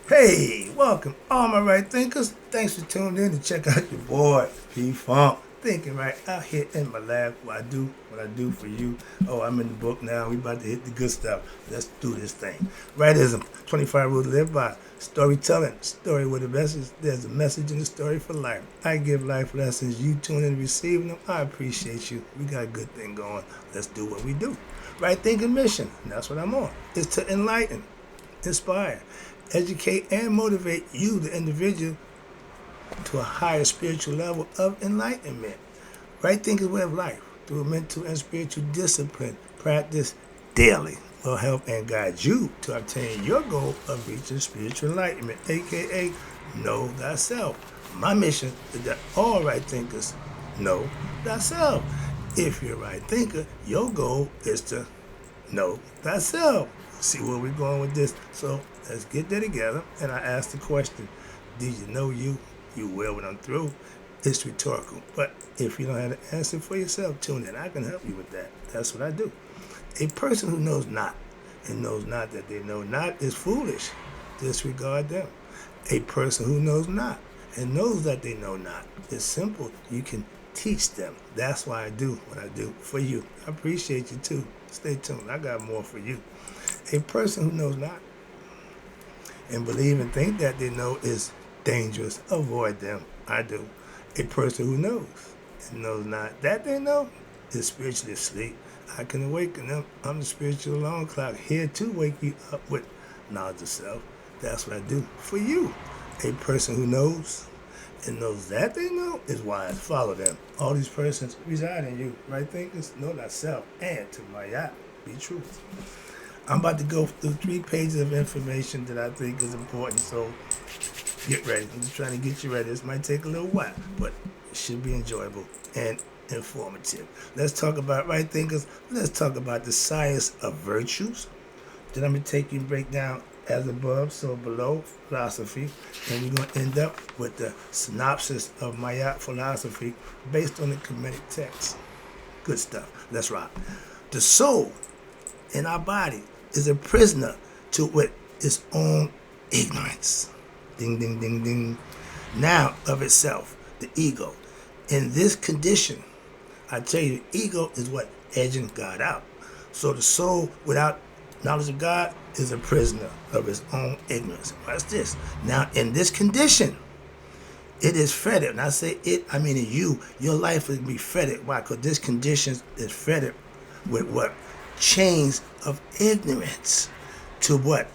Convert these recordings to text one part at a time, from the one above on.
Hey, welcome all my right thinkers. Thanks for tuning in to check out your boy, P-Funk. Thinking right out here in my lab, what I do for you. Oh, I'm in the book now. We about to hit the good stuff. Let's do this thing. Rightism, 25 rules to live by. Storytelling, story with a message. There's a message in the story for life. I give life lessons. You tune in and receiving them. I appreciate you. We got a good thing going. Let's do what we do. Right thinking mission. That's what I'm on. Is to enlighten, inspire, educate, and motivate you, the individual, to a higher spiritual level of enlightenment. Right thinking way of life through mental and spiritual discipline practice daily will help and guide you to obtain your goal of reaching spiritual enlightenment, aka know thyself. My mission is that all right thinkers know thyself. If you're a right thinker, your goal is to know thyself. See where we're going with this. So let's get that together. And I ask the question, do you know you? You will when I'm through. It's rhetorical. But if you don't have the answer for yourself, tune in. I can help you with that. That's what I do. A person who knows not and knows not that they know not is foolish. Disregard them. A person who knows not and knows that they know not is simple. You can teach them. That's why I do what I do for you. I appreciate you too. Stay tuned. I got more for you. A person who knows not and believe and think that they know is dangerous. Avoid them. I do. A person who knows and knows not that they know is spiritually asleep. I can awaken them. I'm the spiritual alarm clock here to wake you up with knowledge of self. That's what I do for you. A person who knows and knows that they know is wise. Follow them. All these persons reside in you. Right thinkers, know thyself, and to my yacht, be true. I'm about to go through 3 pages of information that I think is important, so get ready. I'm just trying to get you ready. This might take a little while, but it should be enjoyable and informative. Let's talk about right thinkers. Let's talk about the science of virtues. Then I'm going to take you and break down as above, so below philosophy. And we're going to end up with the synopsis of Maat philosophy based on the Kemetic text. Good stuff. Let's rock. The soul in our body is a prisoner to its own ignorance. Ding, ding, ding, ding. Now of itself, the ego. In this condition, I tell you, the ego is what edging God out. So the soul without knowledge of God is a prisoner of its own ignorance. Watch this. Now in this condition, it is fettered. And I say it, I mean you. Your life will be fettered. Why? Because this condition is fettered with what? Chains of ignorance to what?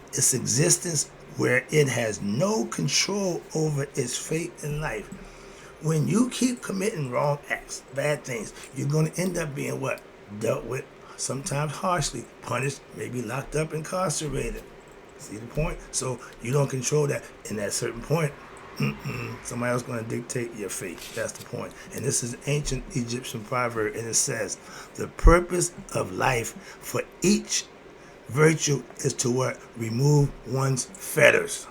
Its existence, where it has no control over its fate in life. When you keep committing wrong acts, bad things, you're going to end up being what? Dealt with, sometimes harshly, punished, maybe locked up, incarcerated. See the point? So you don't control that. In that certain point, somebody else going to dictate your fate. That's the point. And this is an ancient Egyptian proverb, and it says, the purpose of life for each virtue is to what? Remove one's fetters.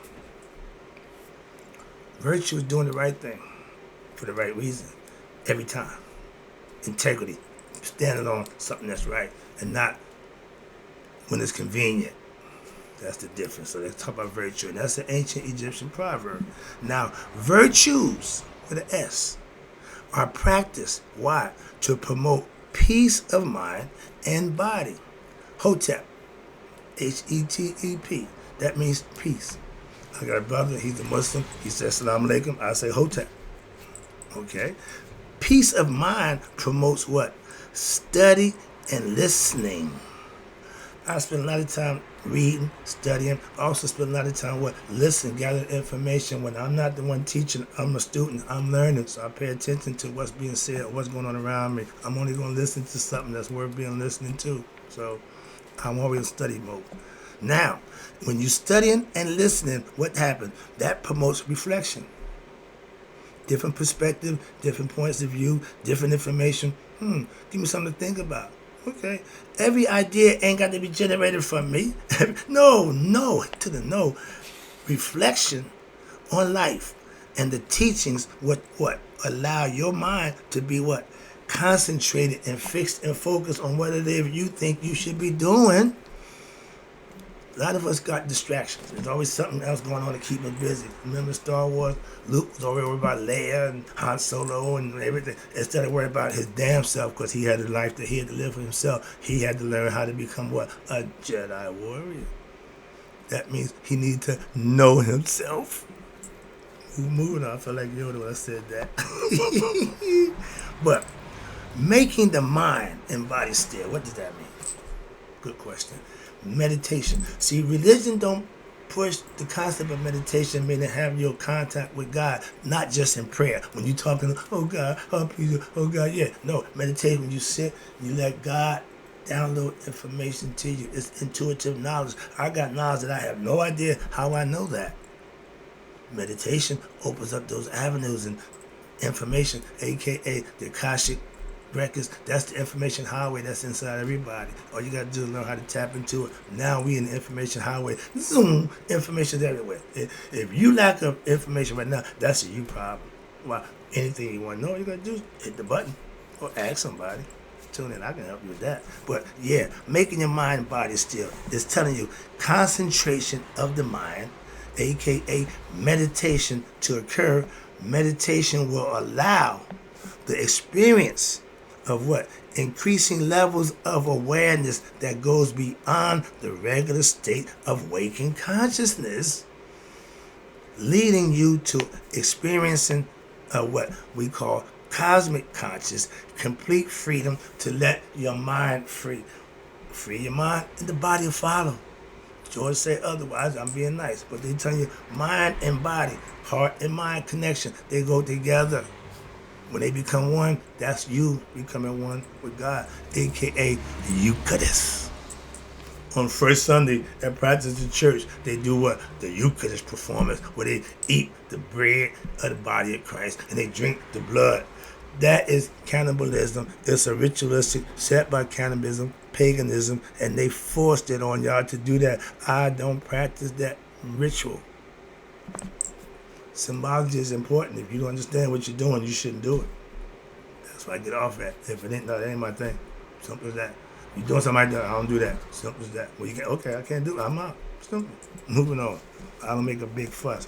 Virtue is doing the right thing for the right reason every time. Integrity, standing on something that's right and not when it's convenient. That's the difference. So let's talk about virtue. And that's an ancient Egyptian proverb. Now, virtues with an S are practiced. Why? To promote peace of mind and body. Hotep. H-E-T-E-P. That means peace. I got a brother, he's a Muslim. He says Assalamu alaikum. I say Hotep. Okay? Peace of mind promotes what? Study and listening. I spend a lot of time reading, studying. I also spend a lot of time listening, gathering information. When I'm not the one teaching, I'm a student, I'm learning. So I pay attention to what's being said, what's going on around me. I'm only going to listen to something that's worth being listening to. So I'm always in study mode. Now, when you're studying and listening, what happens? That promotes reflection. Different perspective, different points of view, different information. Give me something to think about. Okay. Every idea ain't got to be generated from me. No. To the no. Reflection on life and the teachings what allow your mind to be what? Concentrated and fixed and focused on what it is you think you should be doing A lot of us got distractions. There's always something else going on to keep us busy. Remember Star Wars? Luke was always worried about Leia and Han Solo and everything. Instead of worrying about his damn self, because he had a life that he had to live for himself, he had to learn how to become what? A Jedi warrior. That means he needed to know himself. Moving on, I felt like Yoda when I said that. But making the mind and body still, what does that mean? Good question. Meditation. See, religion don't push the concept of meditation, meaning have your contact with God, not just in prayer. When you're talking, oh God, oh please, oh God, yeah. No, meditation, when you sit, you let God download information to you. It's intuitive knowledge. I got knowledge that I have no idea how I know that. Meditation opens up those avenues and information, aka the Akashic records. That's the information highway that's inside everybody. All you got to do is learn how to tap into it. Now we in the information highway. Zoom, information's everywhere. If you lack of information right now, that's a you problem. Well, anything you want to know, all you got to do is hit the button or ask somebody. Tune in, I can help you with that. But yeah, making your mind and body still is telling you concentration of the mind, aka meditation, to occur. Meditation will allow the experience of what? Increasing levels of awareness that goes beyond the regular state of waking consciousness, leading you to experiencing what we call cosmic conscious, complete freedom to let your mind free. Free your mind and the body will follow. George say otherwise, I'm being nice. But they tell you mind and body, heart and mind connection, they go together. When they become one, that's you becoming one with God, aka the Eucharist. On first Sunday at practice in church, they do what? The Eucharist performance, where they eat the bread of the body of Christ and they drink the blood. That is cannibalism. It's a ritualistic set by cannibalism, paganism, and they forced it on y'all to do that. I don't practice that ritual. Symbology is important. If you don't understand what you're doing, you shouldn't do it. That's why I get off at. If it ain't, no, that ain't my thing. Simple as that. You doing something like that, I don't do that. Simple as that. Well, you can, okay, I can't do it. I'm out. Simple. Moving on. I don't make a big fuss.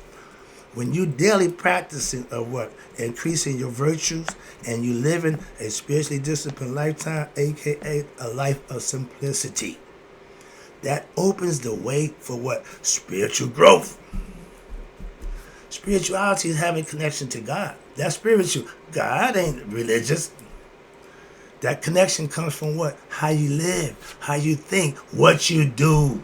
When you daily practicing of what? Increasing your virtues and you living a spiritually disciplined lifetime, aka a life of simplicity. That opens the way for what? Spiritual growth. Spirituality is having connection to God. That's spiritual. God ain't religious. That connection comes from what? How you live, how you think, what you do.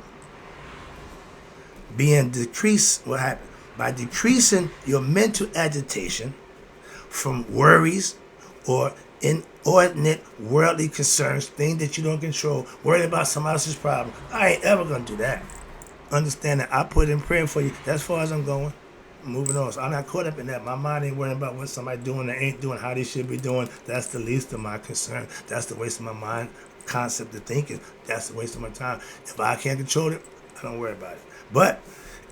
Being decreased, what happened? By decreasing your mental agitation from worries or inordinate worldly concerns, things that you don't control, worrying about somebody else's problem. I ain't ever gonna do that. Understand that I put in prayer for you. That's as far as I'm going. Moving on. So I'm not caught up in that. My mind ain't worrying about what somebody doing or ain't doing, how they should be doing. That's the least of my concern. That's the waste of my mind concept of thinking. That's the waste of my time. If I can't control it, I don't worry about it. But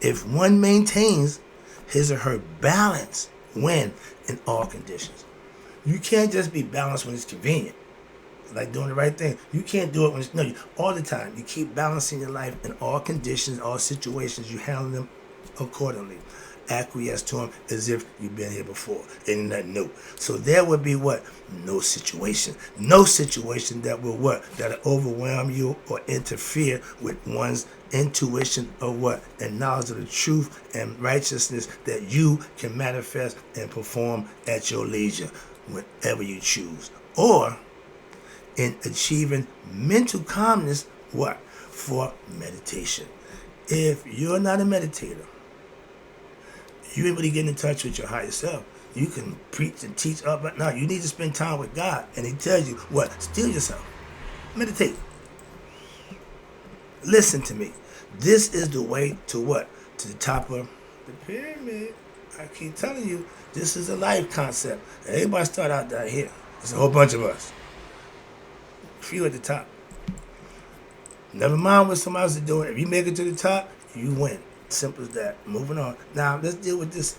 if one maintains his or her balance when in all conditions. You can't just be balanced when it's convenient. Like doing the right thing. You can't do it when it's, no, all the time. You keep balancing your life in all conditions, all situations. You handle them accordingly. Acquiesce to them as if you've been here before. Ain't nothing new. So there would be what? No situation. No situation that will what? That'll overwhelm you or interfere with one's intuition of what? And knowledge of the truth and righteousness that you can manifest and perform at your leisure whenever you choose. Or in achieving mental calmness, what? For meditation. If you're not a meditator, you ain't really getting in touch with your higher self. You can preach and teach up, but no, you need to spend time with God. And he tells you what? Still yourself. Meditate. Listen to me. This is the way to what? To the top of the pyramid. I keep telling you, this is a life concept. Everybody start out down here. There's a whole bunch of us. Few at the top. Never mind what somebody else is doing. If you make it to the top, you win. Simple as that. Moving on. Now, let's deal with this.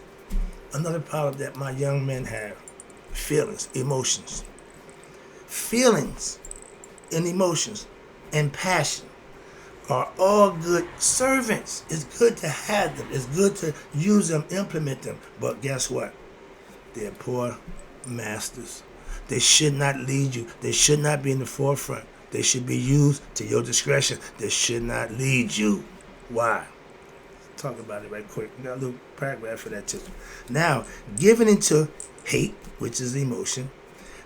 Another problem that my young men have. Feelings, emotions. Feelings and emotions and passion are all good servants. It's good to have them. It's good to use them, implement them. But guess what? They're poor masters. They should not lead you. They should not be in the forefront. They should be used to your discretion. They should not lead you. Why? Talk about it right quick. We got a little paragraph for that too. Now, giving into hate, which is emotion,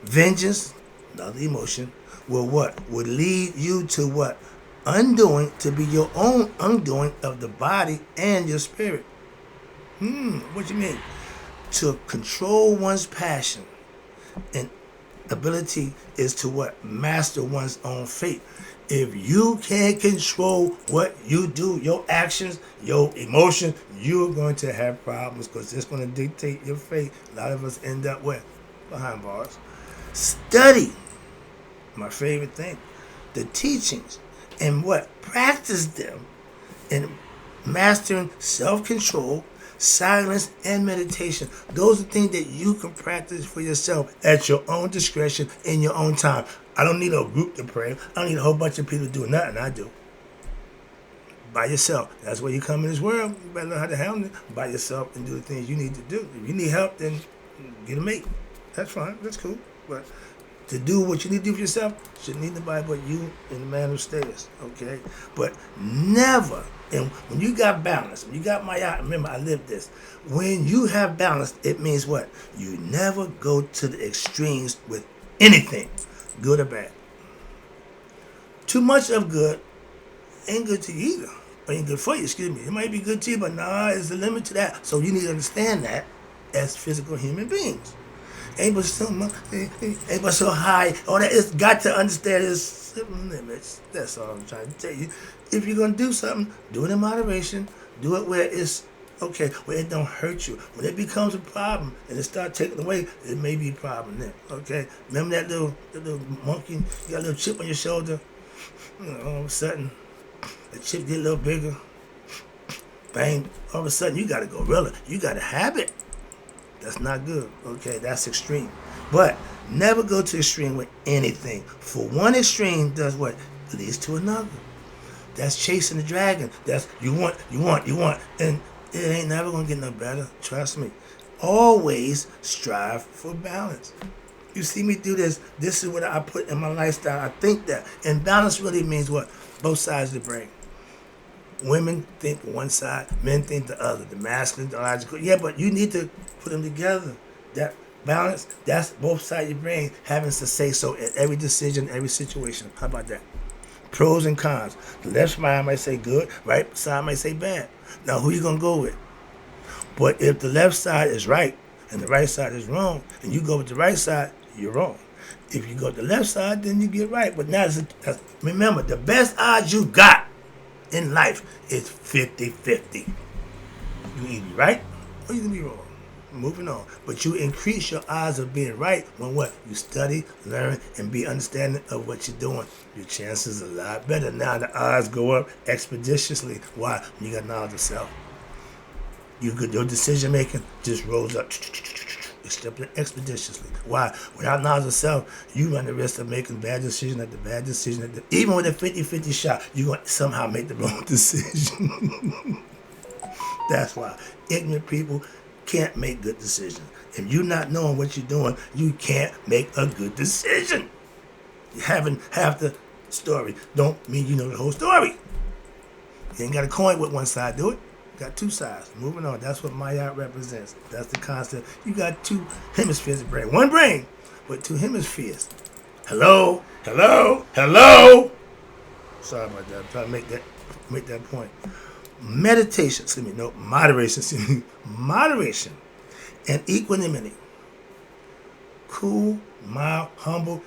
vengeance, another emotion, will what? Will lead you to what? Undoing, to be your own undoing of the body and your spirit. What you mean? To control one's passion and ability is to what? Master one's own fate. If you can't control what you do, your actions, your emotions, you're going to have problems because it's going to dictate your fate. A lot of us end up where? Behind bars. Study, my favorite thing, the teachings, and what? Practice them in mastering self-control, silence, and meditation. Those are things that you can practice for yourself at your own discretion in your own time. I don't need a group to pray. I don't need a whole bunch of people to do nothing. I do. By yourself. That's where you come in this world. You better learn how to handle it by yourself and do the things you need to do. If you need help, then get a mate. That's fine. That's cool. But to do what you need to do for yourself, shouldn't need nobody but you and the man who stays. Okay? But never, and when you got balance, when you got my eye, remember I lived this. When you have balance, it means what? You never go to the extremes with anything, good or bad. Too much of good ain't good to you either. Or ain't good for you, excuse me. It might be good to you, but nah, there's a limit to that. So you need to understand that as physical human beings. Ain't but so much, ain't but so high. All that, it's got to understand there's limits. That's all I'm trying to tell you. If you're gonna do something, do it in moderation. Do it where it's okay, where it don't hurt you. When it becomes a problem and it starts taking away, it may be a problem then. Okay? Remember that little monkey? You got a little chip on your shoulder. All of a sudden, the chip get a little bigger. Bang! All of a sudden, you got a gorilla. You got a habit. That's not good. Okay, that's extreme. But never go to extreme with anything. For one extreme does what? Leads to another. That's chasing the dragon. That's you want, and it ain't never gonna get no better. Trust me. Always strive for balance. You see me do this. This is what I put in my lifestyle. I think that. And balance really means what? Both sides of the brain. Women think one side, men think the other. The masculine, the logical. Yeah, but you need to put them together. That balance, that's both sides of your brain having to say so in every decision, every situation. How about that? Pros and cons. The left side might say good, right side might say bad. Now, who you going to go with? But if the left side is right and the right side is wrong, and you go with the right side, you're wrong. If you go with the left side, then you get right. But now, remember, the best odds you got in life is 50-50. You can either be right or you can be wrong. Moving on. But you increase your odds of being right when what? You study, learn, and be understanding of what you're doing. Your chances are a lot better. Now the odds go up expeditiously. Why? When you got knowledge of self. Your decision making just rolls up expeditiously. Why? Without knowledge of self, you run the risk of making bad decision after bad decision. Even with a 50-50 shot, you're going to somehow make the wrong decision. That's why ignorant people can't make good decisions. If you're not knowing what you're doing, you can't make a good decision. Having half the story don't mean you know the whole story. You ain't got a coin with one side, do it. You got two sides. Moving on. That's what Ma'at represents. That's the concept. You got two hemispheres of brain. One brain, but two hemispheres. Hello? Hello? Hello? Sorry about that. I'm trying to make that point. Meditation, moderation, moderation and equanimity. Cool, mild, humble.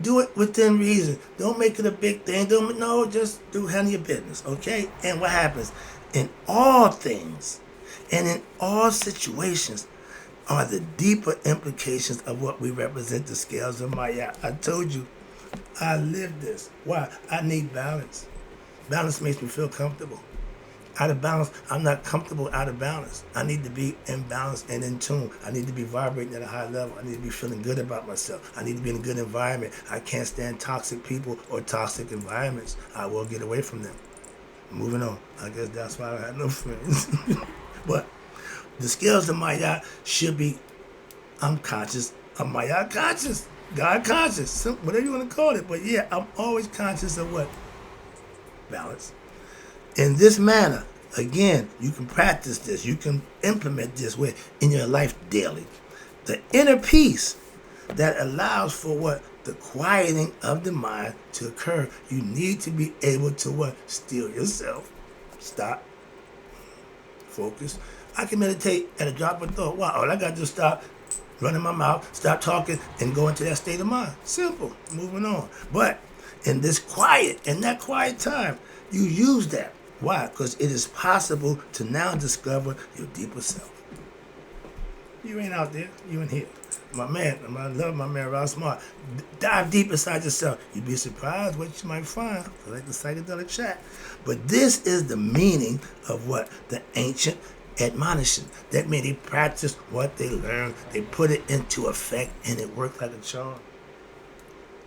Do it within reason. Don't make it a big thing. Just handle your business, okay? And what happens? In all things and in all situations are the deeper implications of what we represent, the scales of Ma'at. I told you, I live this. Why? I need balance. Balance makes me feel comfortable. Out of balance, I'm not comfortable out of balance. I need to be in balance and in tune. I need to be vibrating at a high level. I need to be feeling good about myself. I need to be in a good environment. I can't stand toxic people or toxic environments. I will get away from them. Moving on. I guess that's why I had no friends. But the scales of Mayat should be, I'm conscious, I'm Mayat conscious, God conscious, whatever you want to call it. But yeah, I'm always conscious of what? Balance. In this manner, again, you can practice this. You can implement this way in your life daily. The inner peace that allows for what? The quieting of the mind to occur. You need to be able to what? Still yourself. Stop. Focus. I can meditate at a drop of thought. Wow, all I got to do is stop running my mouth, stop talking, and go into that state of mind. Simple. Moving on. But in this quiet, in that quiet time, you use that. Why? Because it is possible to now discover your deeper self. You ain't out there. You in here. My man, I love my man, Rob Smart. Dive deep inside yourself. You'd be surprised what you might find. I like the psychedelic chat. But this is the meaning of what? The ancient admonition. That means they practiced what they learned. They put it into effect, and it worked like a charm.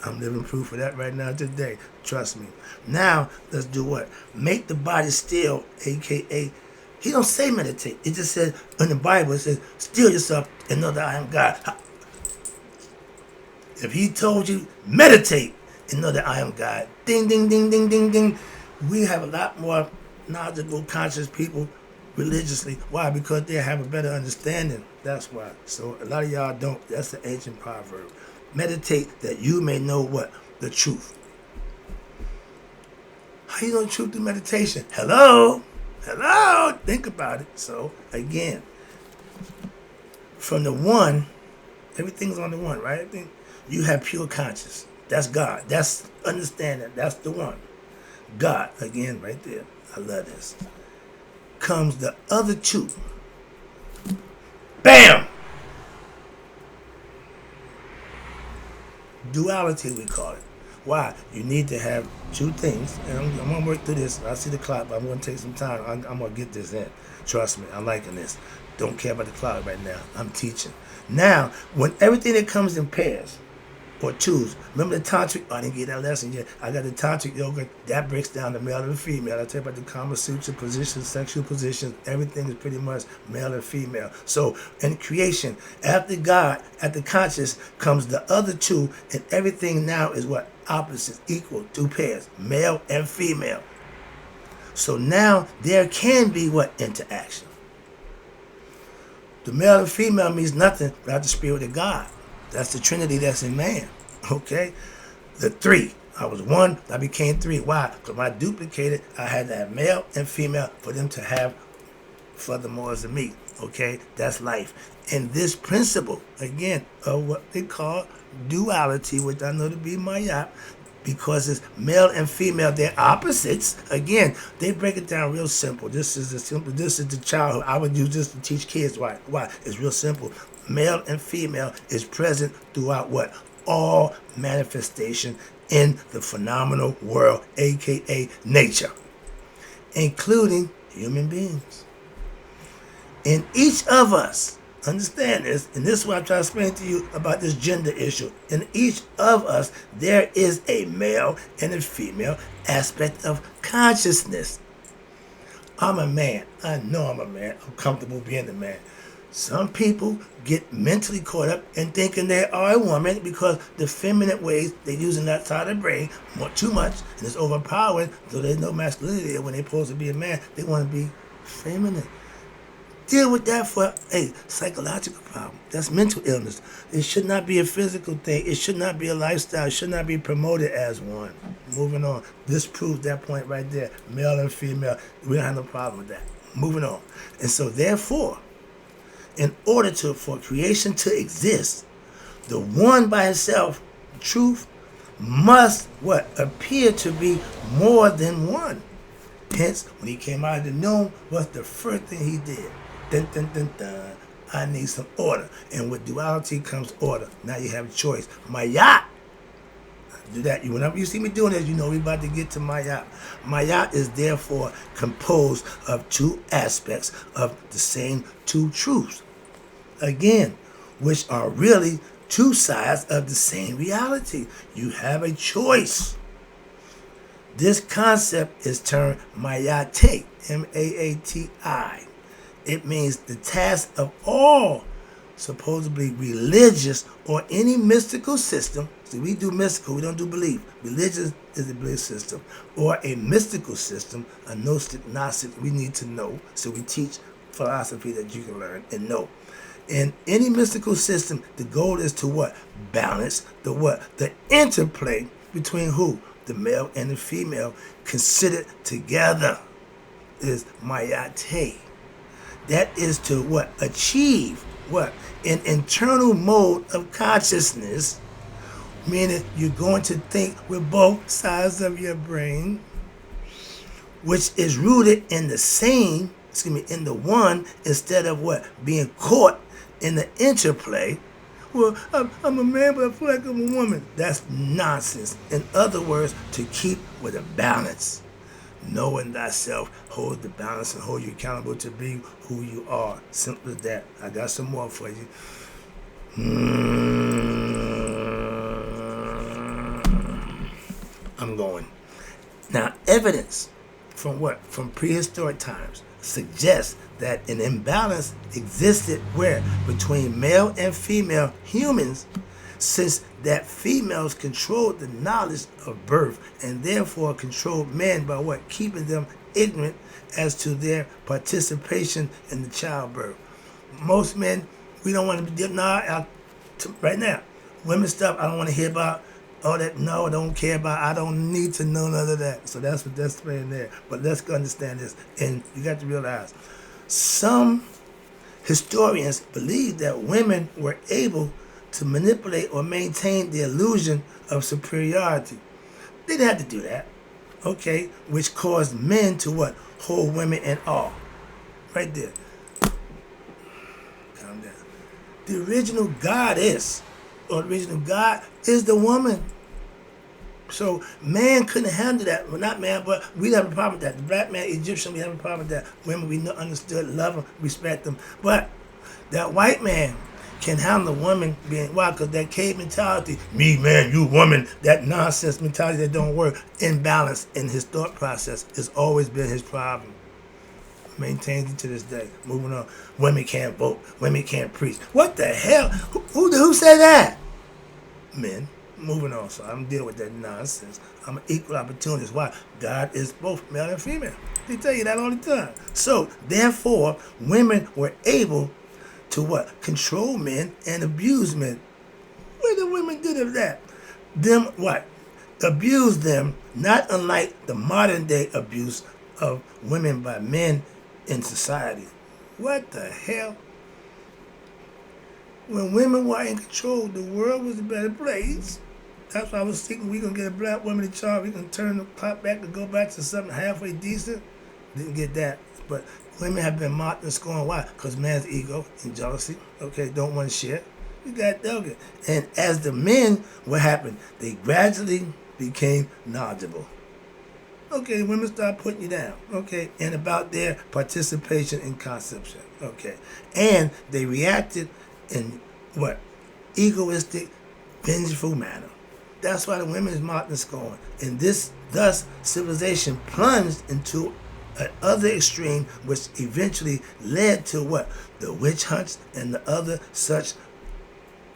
I'm living proof of that right now today. Trust me. Now, let's do what? Make the body still, a.k.a. He don't say meditate. It just says, in the Bible, it says, still yourself and know that I am God. If he told you, meditate and know that I am God. Ding, ding, ding, ding, ding, ding. We have a lot more knowledgeable, conscious people religiously. Why? Because they have a better understanding. That's why. So a lot of y'all don't. That's the ancient proverb. Meditate that you may know what? The truth. How you know the truth through meditation? Hello? Hello? Think about it. So, again, from the one, everything's on the one, right? You have pure conscience. That's God. That's understanding. That's the one. God, again, right there. I love this. Comes the other two. Bam! Duality, we call it. Why? You need to have two things. And I'm going to work through this. I see the clock, but I'm going to take some time. I'm going to get this in. Trust me, I'm liking this. Don't care about the clock right now. I'm teaching. Now, when everything that comes in pairs or twos, remember the tantric? Oh, I didn't get that lesson yet. I got the tantric yoga. That breaks down the male and the female. I tell you about the Kama Sutra positions, sexual positions. Everything is pretty much male and female. So in creation, after God, at the conscious, comes the other two, and everything now is what? Opposites, equal, two pairs, male and female. So now there can be what? Interaction. The male and female means nothing without the spirit of God. That's the Trinity that's in man. Okay? The three. I was one, I became three. Why? Because when I duplicated, I had to have male and female for them to have furthermore as a me. Okay? That's life. And this principle, again, of what they call duality, which I know to be Mayat, because it's male and female, they're opposites. Again, they break it down real simple. This is the childhood. I would use this to teach kids. Why? It's real simple. Male and female is present throughout what? All manifestation in the phenomenal world, aka nature, including human beings. In each of us, understand this, and this is what I'm trying to explain to you about this gender issue. In each of us, there is a male and a female aspect of consciousness. I'm a man. I know I'm a man. I'm comfortable being a man. Some people get mentally caught up in thinking they are a woman because the feminine ways they're using that side of the brain too much, and it's overpowering, so there's no masculinity there when they're supposed to be a man. They want to be feminine. Deal with that for a psychological problem. That's mental illness. It should not be a physical thing. It should not be a lifestyle. It should not be promoted as one. Moving on. This proves that point right there. Male and female. We don't have no problem with that. Moving on. And so therefore, in order for creation to exist, the one by itself, truth, must what? Appear to be more than one. Hence, when he came out of the tomb, what's the first thing he did? Dun, dun, dun, dun. I need some order. And with duality comes order. Now you have a choice. Mayat. Do that. Whenever you see me doing this, you know we're about to get to Mayat. Mayat is therefore composed of two aspects of the same two truths. Again, which are really two sides of the same reality. You have a choice. This concept is termed Mayate, M-A-A-T-I. It means the task of all supposedly religious or any mystical system. See, we do mystical, we don't do belief. Religious is a belief system. Or a mystical system, a Gnostic, we need to know. So we teach philosophy that you can learn and know. In any mystical system, the goal is to what? Balance the what? The interplay between who? The male and the female considered together is Mayate. That is to what? Achieve what? An internal mode of consciousness, meaning you're going to think with both sides of your brain, which is rooted in the same, in the one, instead of what? Being caught in the interplay. Well, I'm a man, but I feel like I'm a woman. That's nonsense. In other words, to keep with a balance. Knowing thyself holds the balance and hold you accountable to be who you are. Simple as that. I got some more for you. I'm going. Now, evidence from what? From prehistoric times suggests that an imbalance existed where? Between male and female humans, since that females controlled the knowledge of birth and therefore controlled men by what? Keeping them ignorant as to their participation in the childbirth. Most men, we don't want to be, right now, women stuff, I don't want to hear about all that. No, I don't care about, I don't need to know none of that. So that's what that's saying there. But let's understand this. And you got to realize, some historians believe that women were able to manipulate or maintain the illusion of superiority. They didn't have to do that, okay? Which caused men to what? Hold women in awe. Right there. Calm down. The original goddess, or original God, is the woman. So man couldn't handle that. Well, not man, but we have a problem with that. The black man, Egyptian, we have a problem with that. Women, we understood, love them, respect them. But that white man can handle a woman being, why? Because that cave mentality, me man, you woman, that nonsense mentality that don't work, imbalance in his thought process has always been his problem. Maintains it to this day. Moving on. Women can't vote. Women can't preach. What the hell? Who said that? Men. Moving on. So I'm dealing with that nonsense. I'm an equal opportunist. Why? God is both male and female. They tell you that all the time. So therefore, women were able to what? Control men and abuse men. What the women did of that? Them what? Abuse them, not unlike the modern day abuse of women by men in society. What the hell? When women were in control, the world was a better place. That's why I was thinking we're going to get a black woman in charge. We're going to turn the clock back and go back to something halfway decent. Didn't get that. But women have been mocked and scorned. Why? Because man's ego and jealousy, okay, don't want to share. You got dug. And as the men, what happened? They gradually became knowledgeable. Okay, women start putting you down. Okay, and about their participation in conception. Okay, and they reacted in what? Egoistic, vengeful manner. That's why the women is mocked and scorned. And thus, civilization plunged into another extreme, which eventually led to what? The witch hunts and the other such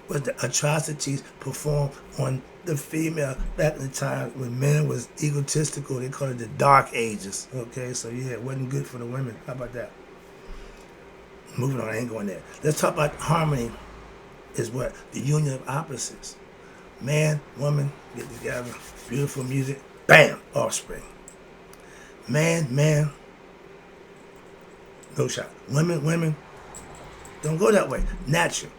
was the atrocities performed on the female back in the time when men was egotistical. They call it the dark ages. Okay, so yeah, it wasn't good for the women. How about that? Moving on, I ain't going there. Let's talk about harmony. Is what? The union of opposites. Man, woman, get together. Beautiful music. Bam! Offspring. Man, no shot. Women, don't go that way. Nature.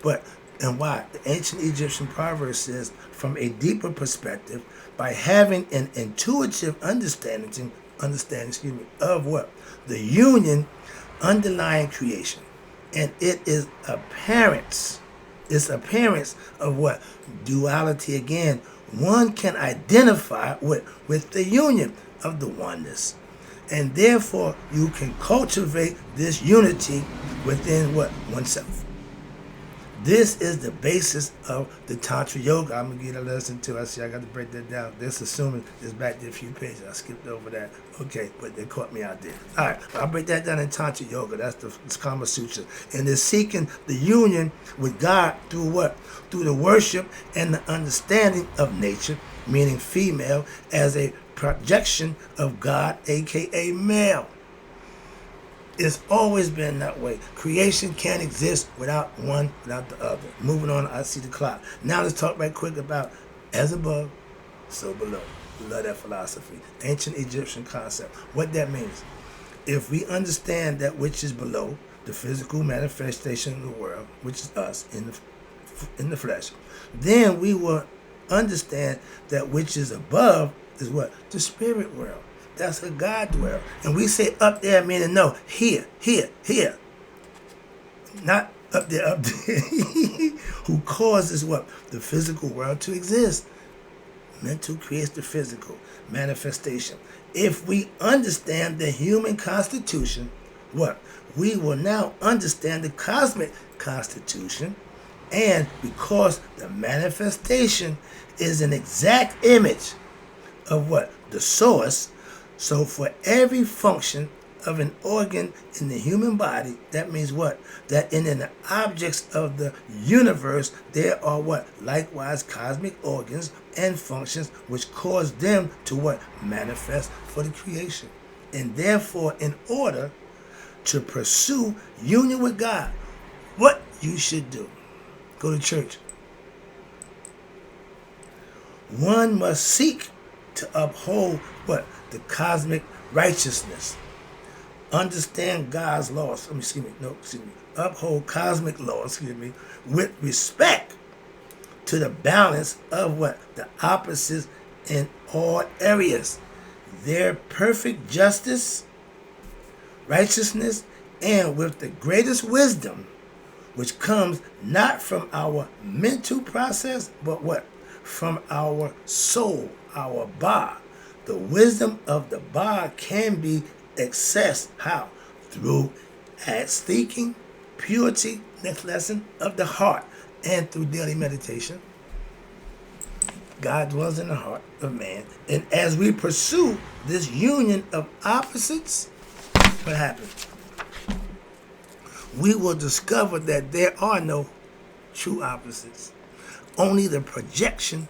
But, and why? The ancient Egyptian proverb says, from a deeper perspective, by having an intuitive understanding, of what? The union underlying creation. And it is appearance. It's appearance of what? Duality again. One can identify with the union of the oneness. And therefore, you can cultivate this unity within what? Oneself. This is the basis of the Tantra Yoga. I'm going to get a lesson too. I see I got to break that down. This assuming it's back there a few pages. I skipped over that. Okay, but they caught me out there. All right, I'll break that down in Tantra Yoga. That's the Kama Sutra. And they're seeking the union with God through what? Through the worship and the understanding of nature, meaning female, as a projection of God, a.k.a. male. It's always been that way. Creation can't exist without one, without the other. Moving on, I see the clock. Now let's talk right quick about as above, so below. Love that philosophy. Ancient Egyptian concept. What that means. If we understand that which is below, the physical manifestation of the world, which is us in the flesh, then we will understand that which is above is what? The spirit world. That's a God dwell. And we say up there meaning no, here. Not up there. Who causes what? The physical world to exist. Mental creates the physical manifestation. If we understand the human constitution, what? We will now understand the cosmic constitution. And because the manifestation is an exact image of what? The source. So for every function of an organ in the human body, that means what? That in the objects of the universe, there are what? Likewise cosmic organs and functions which cause them to what? Manifest for the creation. And therefore, in order to pursue union with God, what you should do? Go to church. One must seek to uphold what? The cosmic righteousness. Understand God's laws. Uphold cosmic laws, with respect to the balance of what? The opposites in all areas. Their perfect justice, righteousness, and with the greatest wisdom, which comes not from our mental process, but what? From our soul, our Ba. The wisdom of the Ba can be accessed. How? Through seeking purity, next lesson, of the heart, and through daily meditation. God dwells in the heart of man. And as we pursue this union of opposites, what happens? We will discover that there are no true opposites. Only the projection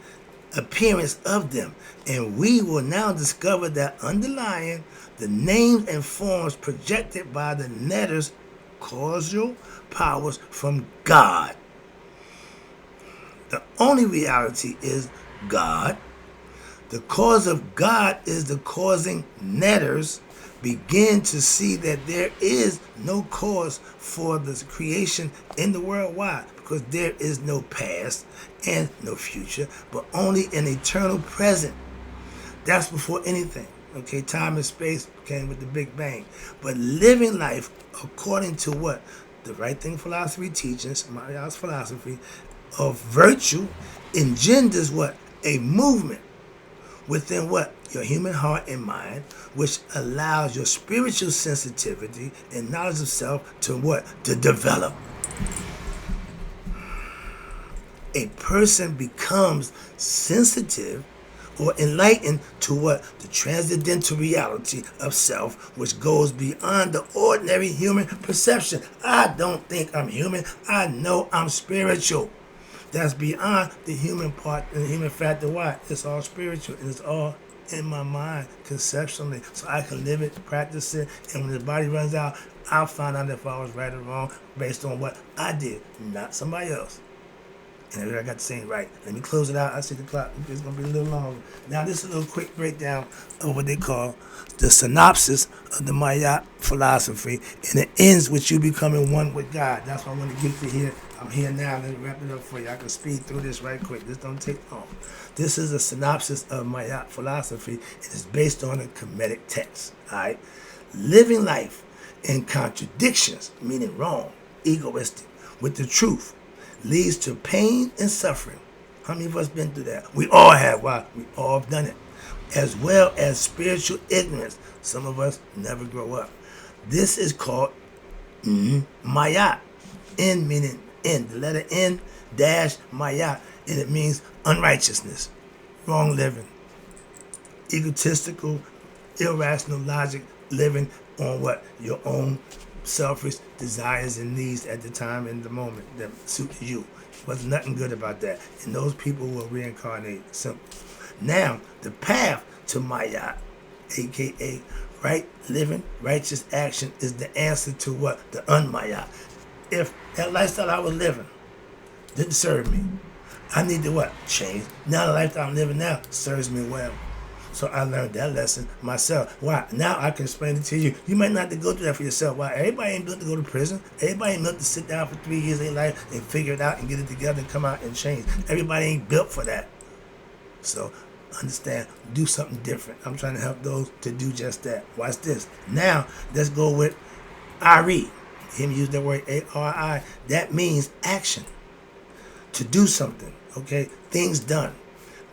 appearance of them, and we will now discover that underlying the names and forms projected by the netter's causal powers from God. The only reality is God. The cause of God is the causing netters begin to see that there is no cause for the creation in the world. Why? Because there is no past and no future, but only an eternal present. That's before anything. Okay, time and space came with the Big Bang. But living life according to what? The right thing philosophy teaches, Maya's philosophy of virtue engenders what? A movement within what? Your human heart and mind, which allows your spiritual sensitivity and knowledge of self to what? To develop. A person becomes sensitive or enlightened to what? The transcendental reality of self, which goes beyond the ordinary human perception. I don't think I'm human. I know I'm spiritual. That's beyond the human part and the human factor. Why? It's all spiritual and it's all in my mind conceptually. So I can live it, practice it, and when the body runs out, I'll find out if I was right or wrong based on what I did, not somebody else. And I got the saying right. Let me close it out. I see the clock. It's going to be a little longer. Now, this is a little quick breakdown of what they call the synopsis of the Maya philosophy. And it ends with you becoming one with God. That's what I want to get to here. I'm here now. Let me wrap it up for you. I can speed through this right quick. This don't take long. This is a synopsis of Maya philosophy. It is based on a Kemetic text. All right? Living life in contradictions, meaning wrong, egoistic, with the truth, leads to pain and suffering. How many of us been through that? We all have. Why? We all have done it. As well as spiritual ignorance. Some of us never grow up. This is called Maya. In meaning N. The letter N dash Mayat, and it means unrighteousness, wrong living, egotistical, irrational logic, living on what? Your own selfish desires and needs at the time and the moment that suits you. Was nothing good about that. And those people will reincarnate. Simple. Now, the path to Mayat, aka right living, righteous action, is the answer to what? The unmayat. If that lifestyle I was living didn't serve me, I need to what? Change. Now the lifestyle I'm living now serves me well. So I learned that lesson myself. Why? Now I can explain it to you. You might not have to go through that for yourself. Why? Everybody ain't built to go to prison. Everybody ain't built to sit down for 3 years of their life and figure it out and get it together and come out and change. Everybody ain't built for that. So understand, do something different. I'm trying to help those to do just that. Watch this. Now let's go with RE. Him use the word ARI. That means action. To do something. Okay? Things done.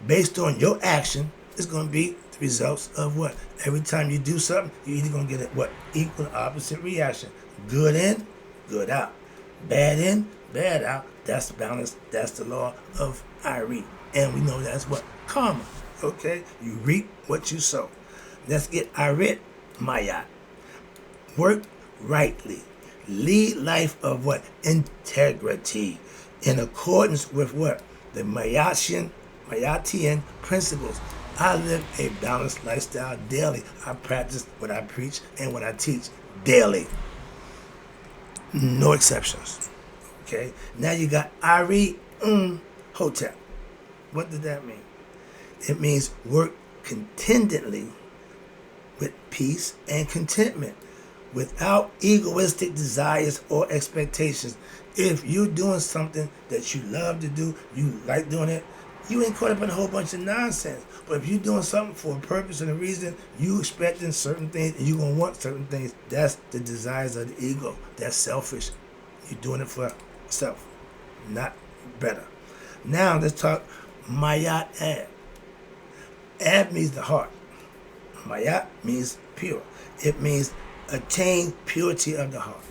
Based on your action, it's going to be the results of what? Every time you do something, you're either going to get a what? Equal opposite reaction. Good in, good out. Bad in, bad out. That's balance. That's the law of IRE. And we know that's what? Karma. Okay? You reap what you sow. Let's get IRE Mayat. Work rightly. Lead life of what? Integrity. In accordance with what? The Mayatian principles. I live a balanced lifestyle daily. I practice what I preach and what I teach daily. No exceptions. Okay? Now you got Ari Hotep. What does that mean? It means work contentedly with peace and contentment, without egoistic desires or expectations. If you're doing something that you love to do, you like doing it, you ain't caught up in a whole bunch of nonsense. But if you're doing something for a purpose and a reason, you expecting certain things and you're going to want certain things, that's the desires of the ego. That's selfish. You're doing it for self, not better. Now let's talk Mayat Ab. Ab means the heart. Mayat means pure. It means attain purity of the heart.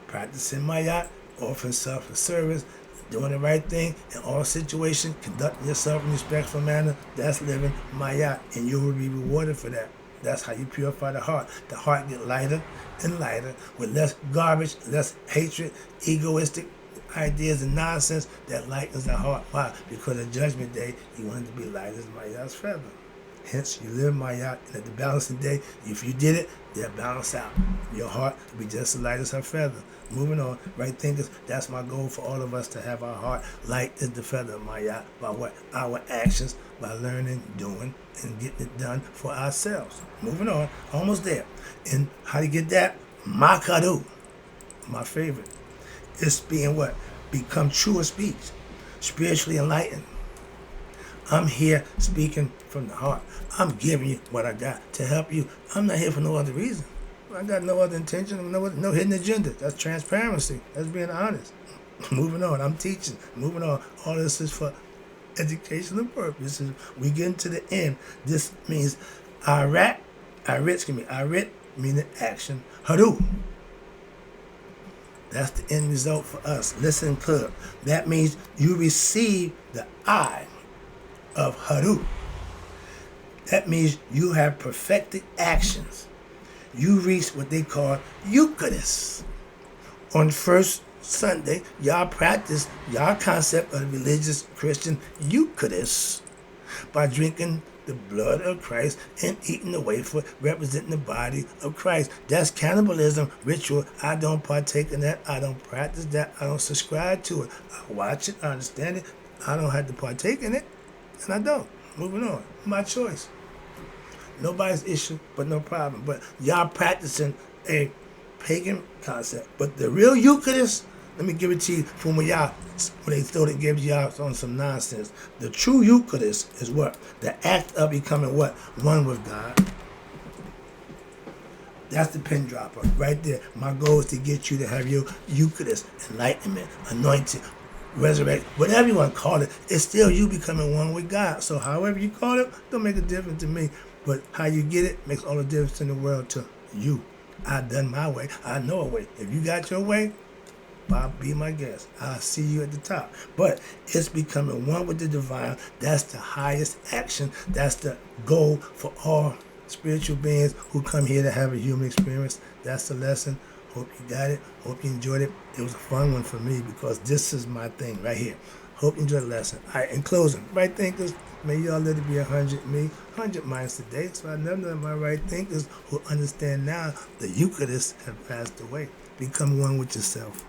Practicing Mayat, offering self-service, doing the right thing in all situations, conducting yourself in a respectful manner, that's living Mayat, and you will be rewarded for that. That's how you purify the heart. The heart get lighter and lighter with less garbage, less hatred, egoistic ideas and nonsense that lightens the heart. Why? Because of Judgment Day, you want it to be light as Mayat's feather. Hence, you live Mayat, and at the balancing day, if you did it, they'll balance out. Your heart will be just as light as her feather. Moving on, right thinkers, that's my goal for all of us, to have our heart light as the feather of Mayat. By what? Our actions, by learning, doing, and getting it done for ourselves. Moving on, almost there. And how to get that? Makadu, my favorite. It's being what? Become true of speech, spiritually enlightened. I'm here speaking from the heart. I'm giving you what I got to help you. I'm not here for no other reason. I got no other intention, no hidden agenda. That's transparency. That's being honest. Moving on. I'm teaching. Moving on. All this is for educational purposes. We get to the end. This means Arit meaning action. Haru. That's the end result for us. Listen clear. That means you receive the I of Haru. That means you have perfected actions. You reach what they call Eucharist. On first Sunday, y'all practice y'all concept of religious Christian Eucharist by drinking the blood of Christ and eating the wafer representing the body of Christ. That's cannibalism ritual. I don't partake in that. I don't practice that. I don't subscribe to it. I watch it. I understand it. I don't have to partake in it. And I don't. Moving on. My choice. Nobody's issue, but no problem. But y'all practicing a pagan concept. But the real Eucharist, let me give it to you from when they thought it gave y'all on some nonsense. The true Eucharist is what? The act of becoming what? One with God. That's the pin dropper right there. My goal is to get you to have your Eucharist, enlightenment, anointing, resurrect, whatever you want to call it. It's still you becoming one with God. So however you call it, don't make a difference to me. But how you get it makes all the difference in the world to you. I done my way. I know a way. If you got your way, Bob, be my guest. I'll see you at the top. But it's becoming one with the divine. That's the highest action. That's the goal for all spiritual beings who come here to have a human experience. That's the lesson. Hope you got it. Hope you enjoyed it. It was a fun one for me because this is my thing right here. Hope you enjoyed the lesson. All right, in closing, right thinkers, may y'all let it be 100 me, 100 minds today. So I none of my right thinkers who understand now the Eucharist have passed away. Become one with yourself.